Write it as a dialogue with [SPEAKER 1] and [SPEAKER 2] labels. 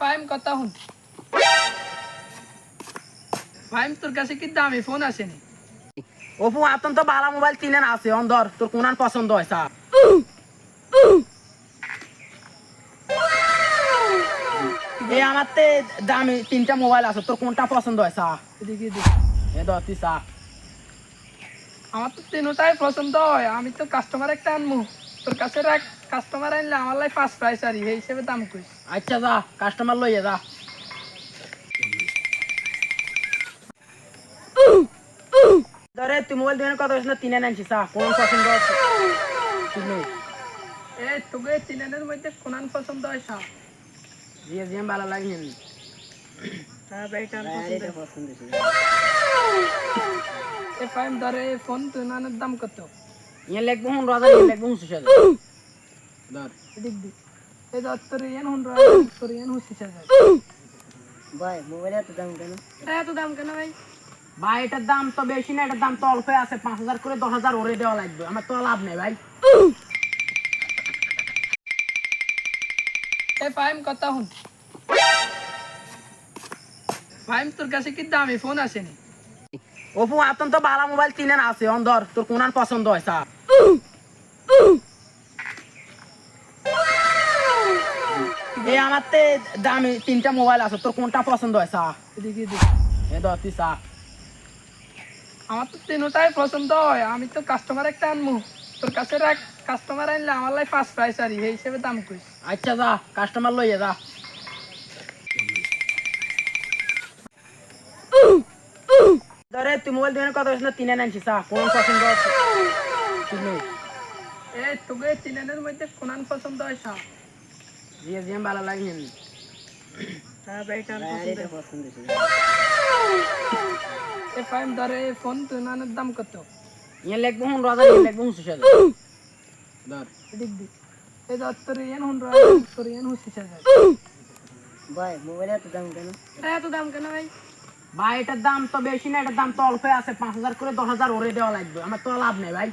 [SPEAKER 1] ফাহিম কথা হুন। ফাহিম তোর কাছে কি দামি ফোন আসেনি?
[SPEAKER 2] অপু আতন তো বালা মোবাইল তিনেন আছে অন্দর তোর কোনান পছন্দ হয় স্যার এই আমার তে দামি তিনটা মোবাইল আছে তোর কোনটা পছন্দ হয় স্যার
[SPEAKER 1] এদিকে দে।
[SPEAKER 2] এ ধর তুই স্যার
[SPEAKER 1] আমার তো তিনটাই পছন্দ হয়, আমি তো কাস্টমার একটা আনমু। তোর কাছে রাখ, কাস্টমার আনলে আমার লাই ফার্স্ট প্রাইস আর এই হিসেবে দাম কইস।
[SPEAKER 2] আচ্ছা যা কাস্টমার লইয়ে যা ধরে তুই মোবাইল দিয়ে কথা বলছিস না তিনে আনছিস স্যার কোন পছন্দ আছে ঠিক নেই
[SPEAKER 1] তোকে তিনের মধ্যে কোনান পছন্দ হয় সব?
[SPEAKER 2] জিএস জিএম ভালো লাগে
[SPEAKER 1] হ্যাঁ ভাই, টান
[SPEAKER 2] পছন্দ
[SPEAKER 1] ফাহিম ধরে ফোন তুনানের দাম কত?
[SPEAKER 2] ইয়ে লিখবো হুন রাজা ইয়ে লিখবো হুন সুশাদ ধর
[SPEAKER 1] এদিক দি। এই ধর তোর ইয়ান হুন তোর ইয়ান হুসি সাজা।
[SPEAKER 2] ভাই মোবাইল এত দাম কেন
[SPEAKER 1] এত দাম কেন ভাই?
[SPEAKER 2] ভাই এটার দাম তো বেশি না, এটার দাম তো অল্প আছে, 5,000 করে 10,000 ওরে দেওয়া লাগবে, আমার তো লাভ নেই ভাই।
[SPEAKER 1] ফাহিম কথা হুন। ফাহিম তোর কাছে কি দামি ফোন আসেনি?
[SPEAKER 2] অপু আতন তো বালা মোবাইল তিনেন আছে অন্দর তোর কোনান পছন্দ হয় স্যার এই আমার তে দামি তিনটা মোবাইল আছে তোর কোনটা পছন্দ হয় স্যার
[SPEAKER 1] এদিকে দে।
[SPEAKER 2] এ ধর তুই স্যার
[SPEAKER 1] আমার তো তিনটাই পছন্দ হয়, আমি তো কাস্টমার একটা আনমু। তোর কাছে রাখ, কাস্টমার আনলে আমার লাই ফার্স্ট প্রাইস আর এই হিসেবে দাম কইস।
[SPEAKER 2] আচ্ছা যা কাস্টমার লইয়ে যা ধরে তুই মোবাইল দিয়ে কথা বলছিস না তিনে আনছিস স্যার কোন পছন্দ আছে ঠিক নেই
[SPEAKER 1] তোকে তিনের মধ্যে কোনান পছন্দ হয় সব?
[SPEAKER 2] জিএস জিএম ভালো লাগে
[SPEAKER 1] হ্যাঁ ভাই, টান
[SPEAKER 2] পছন্দ
[SPEAKER 1] ফাহিম ধরে ফোন তুনানের দাম কত?
[SPEAKER 2] ইয়ে লিখবো হুন রাজা ইয়ে লিখবো হুন সুশাদ ধর
[SPEAKER 1] এদিক দি। এই ধর তোর ইয়ান হুন তোর ইয়ান হুসি সাজা।
[SPEAKER 2] ভাই মোবাইল এত দাম কেন
[SPEAKER 1] এত দাম কেন ভাই?
[SPEAKER 2] ভাই এটার দাম তো বেশি না, এটার দাম তো অল্প আছে, 5,000 করে 10,000 ওরে দেওয়া লাগবে, আমার তো লাভ নেই ভাই।